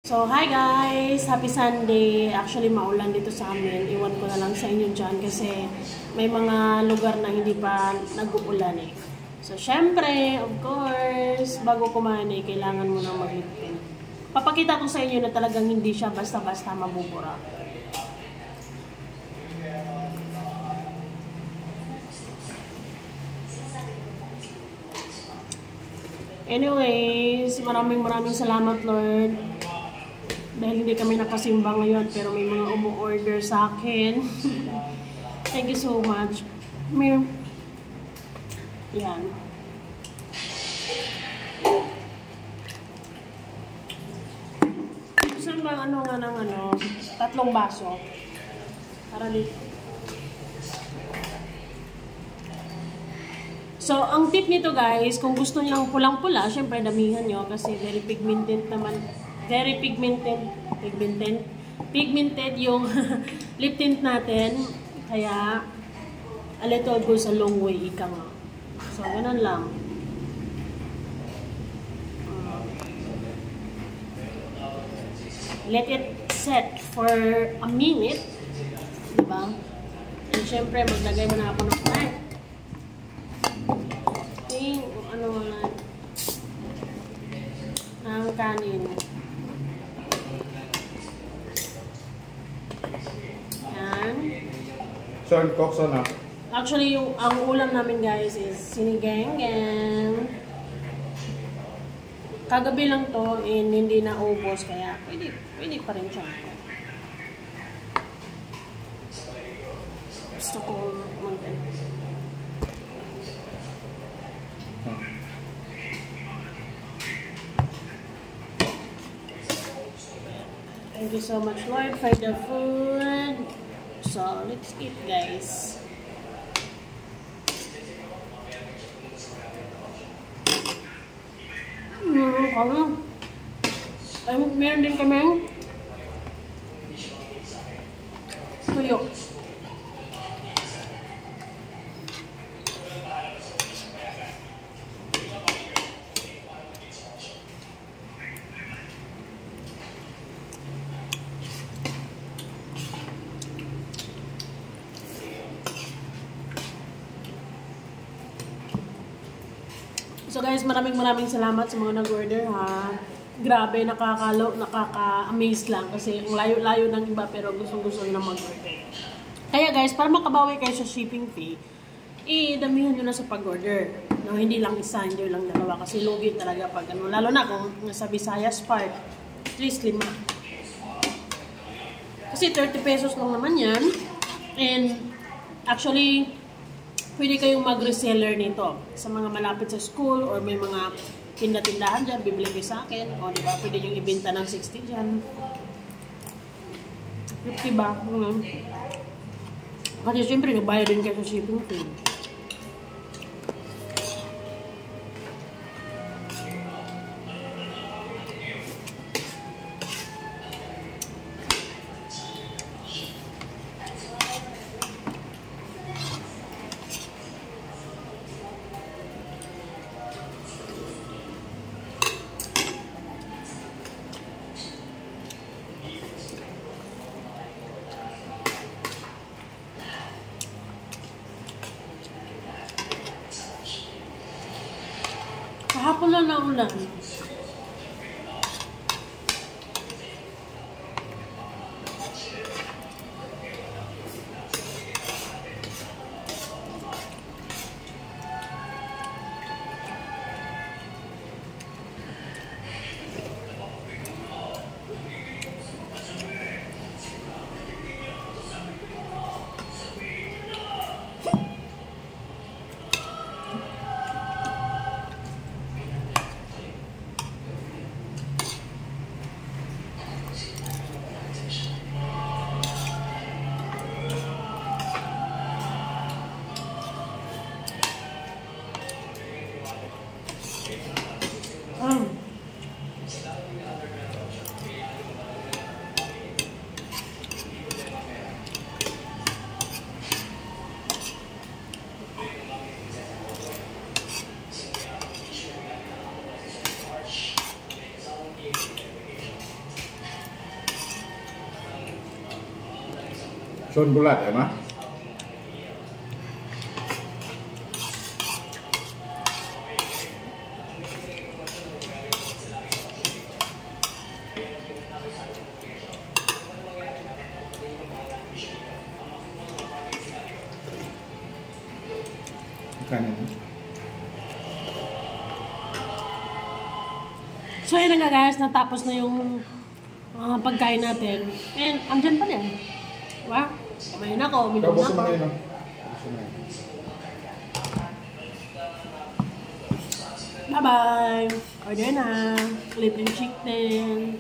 So, hi guys! Happy Sunday! Actually, maulan dito sa amin. Iwan ko na lang sa inyo dyan kasi may mga lugar na hindi pa nag-uulan eh. So, syempre, of course, bago kumain eh, kailangan mo nang maglipin. Papakita ko sa inyo na talagang hindi siya basta-basta mabubura. Anyways, maraming salamat, Lord. Dahil hindi kami nakasimba ngayon, pero may mga umu-order sa akin. Thank you so much. Yan. Saan ba tatlong baso? Para dito. So, ang tip nito guys, kung gusto niyo pulang-pula, syempre damihan nyo kasi very pigmented naman. Very pigmented yung lip tint natin. Kaya, a little goes a long way, ika nga. So, ganun lang. Let it set for a minute. Diba? And syempre, maglagay mo na ako ng knife. Ng kanin. Yan. Saan kokso na? Actually, ang ulam namin guys is sinigang and kagabi lang to and hindi na ubos kaya pwede pa rin siya. Gusto ko Thank you so much, Lord, for the food. So, let's eat, guys. Meron din kami tuyo. So guys, maraming salamat sa mga nag-order ha. Grabe, nakaka-amaze lang kasi ang layo-layo ng iba pero gustong-gusto nyo na mag-order. Kaya guys, para makabawi kayo sa shipping fee, damihan nyo na sa pag-order. No, hindi lang isa, hindi lang dalawa kasi lugi talaga pag ano. Lalo na kung nasa Visayas part, at least 5. Kasi 30 pesos lang naman yan. And actually, pwede kayong mag-reseller nito sa mga malapit sa school or may mga tinda-tindahan dyan, bibili kayo sa akin. O, diba? Pwede yung ibenta ng 60 dyan. 50 ba? Kasi siyempre, nagbayad din kayo sa shipping fee. Kahapon lang na ulan. Son bulat, ya, mah? Kanin. So yun na nga guys, natapos na yung pagkain natin. And andyan pa din. Diba? Kumain ako, uminom Tapos na ako. sumayin, no? Bye-bye! Order na! Libreng chicken!